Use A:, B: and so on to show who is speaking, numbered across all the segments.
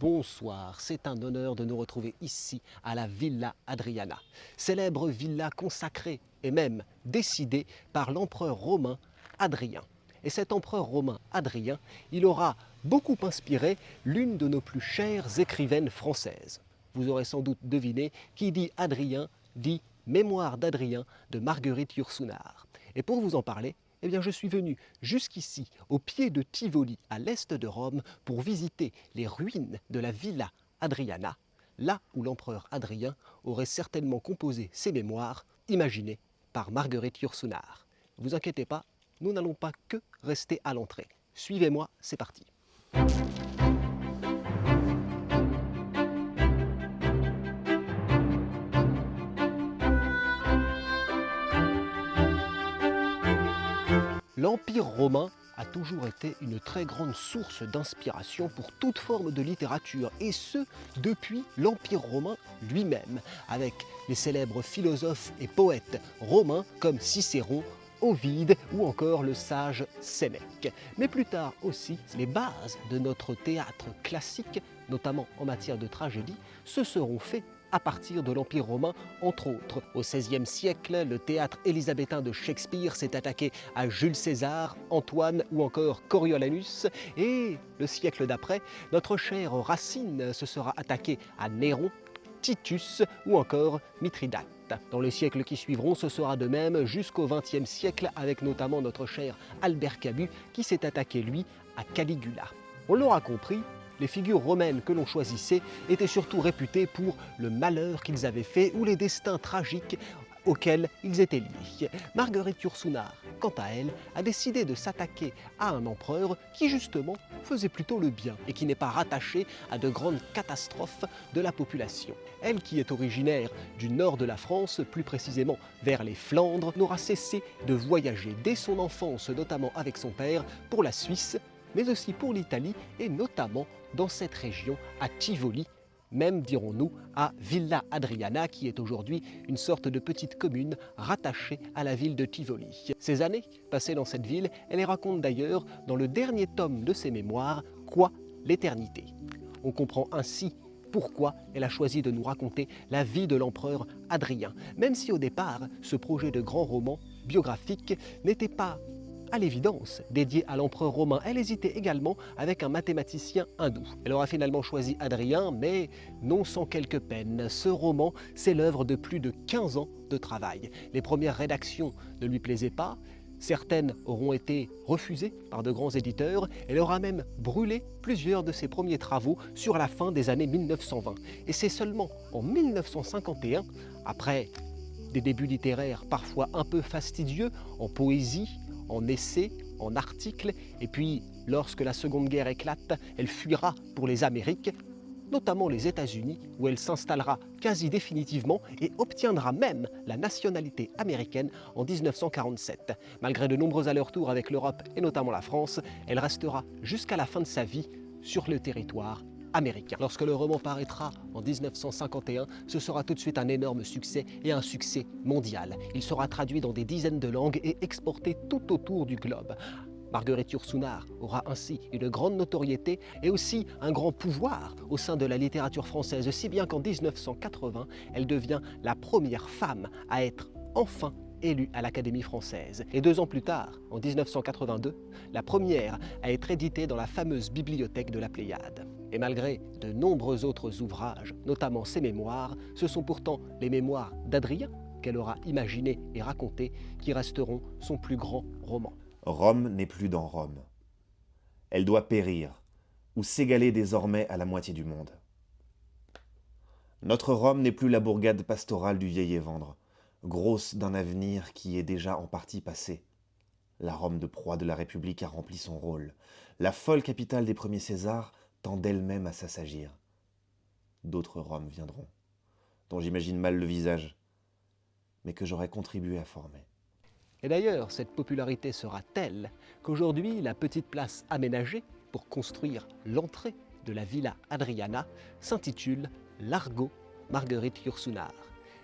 A: Bonsoir, c'est un honneur de nous retrouver ici à la Villa Adriana, célèbre villa consacrée et même décidée par l'empereur romain Adrien. Et cet empereur romain Adrien, il aura beaucoup inspiré l'une de nos plus chères écrivaines françaises. Vous aurez sans doute deviné qui dit Adrien dit Mémoires d'Adrien de Marguerite Yourcenar. Et pour vous en parler, eh bien, je suis venu jusqu'ici, au pied de Tivoli, à l'est de Rome, pour visiter les ruines de la Villa Adriana, là où l'empereur Adrien aurait certainement composé ses mémoires, imaginées par Marguerite Yourcenar. Ne vous inquiétez pas, nous n'allons pas que rester à l'entrée. Suivez-moi, c'est parti. L'Empire romain a toujours été une très grande source d'inspiration pour toute forme de littérature, et ce, depuis l'Empire romain lui-même, avec les célèbres philosophes et poètes romains comme Cicéron, Ovide ou encore le sage Sénèque. Mais plus tard aussi, les bases de notre théâtre classique, notamment en matière de tragédie, se seront faites à partir de l'Empire romain, entre autres. Au XVIe siècle, le théâtre élisabétain de Shakespeare s'est attaqué à Jules César, Antoine ou encore Coriolanus. Et le siècle d'après, notre cher Racine se sera attaqué à Néron, Titus ou encore Mithridate. Dans les siècles qui suivront, ce sera de même jusqu'au XXe siècle, avec notamment notre cher Albert Camus qui s'est attaqué, lui, à Caligula. On l'aura compris, les figures romaines que l'on choisissait étaient surtout réputées pour le malheur qu'ils avaient fait ou les destins tragiques auxquels ils étaient liés. Marguerite Yourcenar, quant à elle, a décidé de s'attaquer à un empereur qui justement faisait plutôt le bien et qui n'est pas rattaché à de grandes catastrophes de la population. Elle, qui est originaire du nord de la France, plus précisément vers les Flandres, n'aura cessé de voyager dès son enfance, notamment avec son père, pour la Suisse, mais aussi pour l'Italie et notamment dans cette région à Tivoli, même dirons-nous à Villa Adriana, qui est aujourd'hui une sorte de petite commune rattachée à la ville de Tivoli. Ces années passées dans cette ville, elle les raconte d'ailleurs dans le dernier tome de ses mémoires, Quoi, l'éternité. On comprend ainsi pourquoi elle a choisi de nous raconter la vie de l'empereur Adrien, même si au départ, ce projet de grand roman biographique n'était pas à l'évidence dédiée à l'empereur romain. Elle hésitait également avec un mathématicien hindou. Elle aura finalement choisi Adrien, mais non sans quelques peines. Ce roman, c'est l'œuvre de plus de 15 ans de travail. Les premières rédactions ne lui plaisaient pas. Certaines auront été refusées par de grands éditeurs. Elle aura même brûlé plusieurs de ses premiers travaux sur la fin des années 1920. Et c'est seulement en 1951, après des débuts littéraires parfois un peu fastidieux, en poésie, en essais, en articles, et puis lorsque la Seconde Guerre éclate, elle fuira pour les Amériques, notamment les États-Unis, où elle s'installera quasi définitivement et obtiendra même la nationalité américaine en 1947. Malgré de nombreux allers-retours avec l'Europe et notamment la France, elle restera jusqu'à la fin de sa vie sur le territoire américain. Lorsque le roman paraîtra en 1951, ce sera tout de suite un énorme succès et un succès mondial. Il sera traduit dans des dizaines de langues et exporté tout autour du globe. Marguerite Yourcenar aura ainsi une grande notoriété et aussi un grand pouvoir au sein de la littérature française, si bien qu'en 1980, elle devient la première femme à être enfin élue à l'Académie française. Et 2 ans plus tard, en 1982, la première à être éditée dans la fameuse bibliothèque de la Pléiade. Et malgré de nombreux autres ouvrages, notamment ses mémoires, ce sont pourtant les mémoires d'Adrien qu'elle aura imaginées et racontées qui resteront son plus grand roman.
B: Rome n'est plus dans Rome. Elle doit périr, ou s'égaler désormais à la moitié du monde. Notre Rome n'est plus la bourgade pastorale du vieil Évandre, grosse d'un avenir qui est déjà en partie passé. La Rome de proie de la République a rempli son rôle. La folle capitale des premiers Césars tend d'elle-même à s'assagir. D'autres Roms viendront, dont j'imagine mal le visage, mais que j'aurais contribué à former.
A: Et d'ailleurs, cette popularité sera telle qu'aujourd'hui, la petite place aménagée pour construire l'entrée de la Villa Adriana s'intitule Largo Marguerite Yourcenar.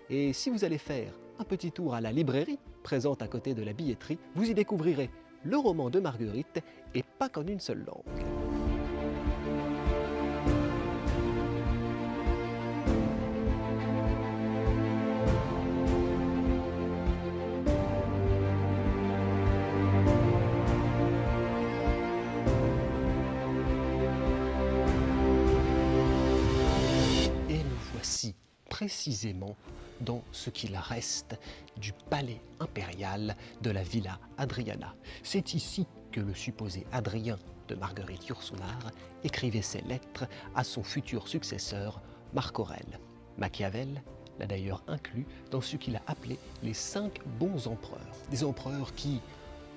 A: Et si vous allez faire un petit tour à la librairie présente à côté de la billetterie, vous y découvrirez le roman de Marguerite et pas qu'en une seule langue. précisément dans ce qu'il reste du palais impérial de la Villa Adriana. C'est ici que le supposé Adrien de Marguerite Yourcenar écrivait ses lettres à son futur successeur Marc Aurèle. Machiavel l'a d'ailleurs inclus dans ce qu'il a appelé les 5 bons empereurs. Des empereurs qui,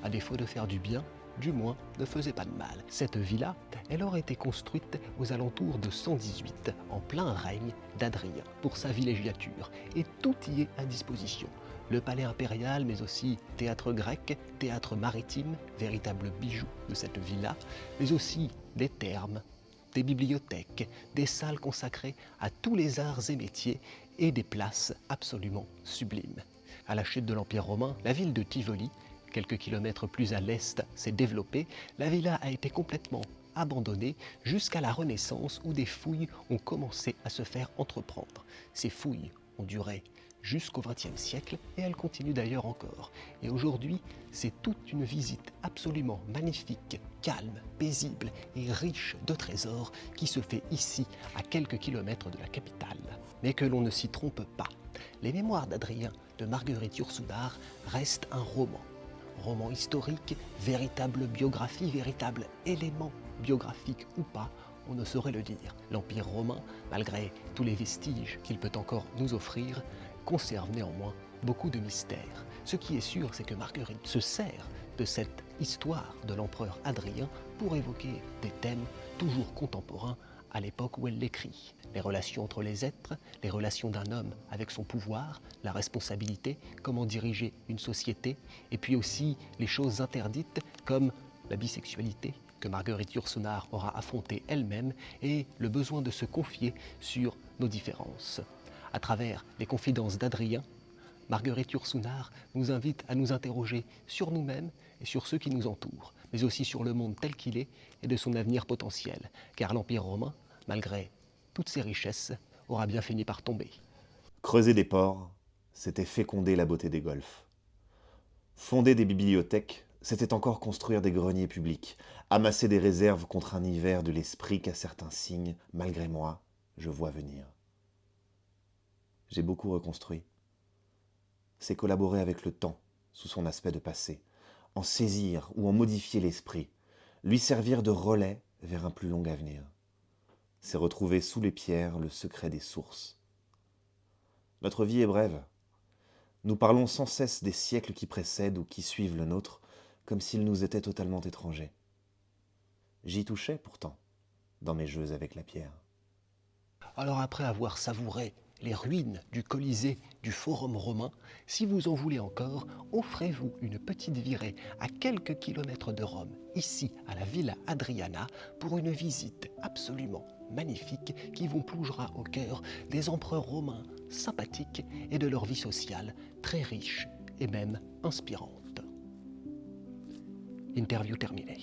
A: à défaut de faire du bien, du moins ne faisaient pas de mal. Cette villa, elle aurait été construite aux alentours de 118, en plein règne d'Adrien, pour sa villégiature, et tout y est à disposition. Le palais impérial, mais aussi théâtre grec, théâtre maritime, véritable bijou de cette villa, mais aussi des thermes, des bibliothèques, des salles consacrées à tous les arts et métiers et des places absolument sublimes. À la chute de l'Empire romain, la ville de Tivoli, quelques kilomètres plus à l'est, s'est développée. La villa a été complètement abandonnée jusqu'à la Renaissance où des fouilles ont commencé à se faire entreprendre. Ces fouilles ont duré jusqu'au XXe siècle et elles continuent d'ailleurs encore. Et aujourd'hui, c'est toute une visite absolument magnifique, calme, paisible et riche de trésors qui se fait ici, à quelques kilomètres de la capitale. Mais que l'on ne s'y trompe pas, les Mémoires d'Adrien de Marguerite Yourcenar restent un roman. Roman historique, véritable biographie, véritable élément biographique ou pas, on ne saurait le dire. L'Empire romain, malgré tous les vestiges qu'il peut encore nous offrir, conserve néanmoins beaucoup de mystères. Ce qui est sûr, c'est que Marguerite se sert de cette histoire de l'empereur Adrien pour évoquer des thèmes toujours contemporains à l'époque où elle l'écrit. Les relations entre les êtres, les relations d'un homme avec son pouvoir, la responsabilité, comment diriger une société, et puis aussi les choses interdites comme la bisexualité que Marguerite Yourcenar aura affrontée elle-même et le besoin de se confier sur nos différences. À travers les confidences d'Adrien, Marguerite Yourcenar nous invite à nous interroger sur nous-mêmes et sur ceux qui nous entourent, mais aussi sur le monde tel qu'il est et de son avenir potentiel, car l'Empire romain, malgré toutes ses richesses, aura bien fini par tomber.
B: Creuser des ports, c'était féconder la beauté des golfs. Fonder des bibliothèques, c'était encore construire des greniers publics, amasser des réserves contre un hiver de l'esprit qu'à certains signes, malgré moi, je vois venir. J'ai beaucoup reconstruit. C'est collaborer avec le temps, sous son aspect de passé, en saisir ou en modifier l'esprit, lui servir de relais vers un plus long avenir. C'est retrouver sous les pierres le secret des sources. Notre vie est brève. Nous parlons sans cesse des siècles qui précèdent ou qui suivent le nôtre, comme s'ils nous étaient totalement étrangers. J'y touchais pourtant, dans mes jeux avec la pierre.
A: Alors après avoir savouré les ruines du Colisée, du Forum romain, si vous en voulez encore, offrez-vous une petite virée à quelques kilomètres de Rome, ici à la Villa Adriana, pour une visite absolument magnifique qui vous plongera au cœur des empereurs romains sympathiques et de leur vie sociale très riche et même inspirante. Interview terminée.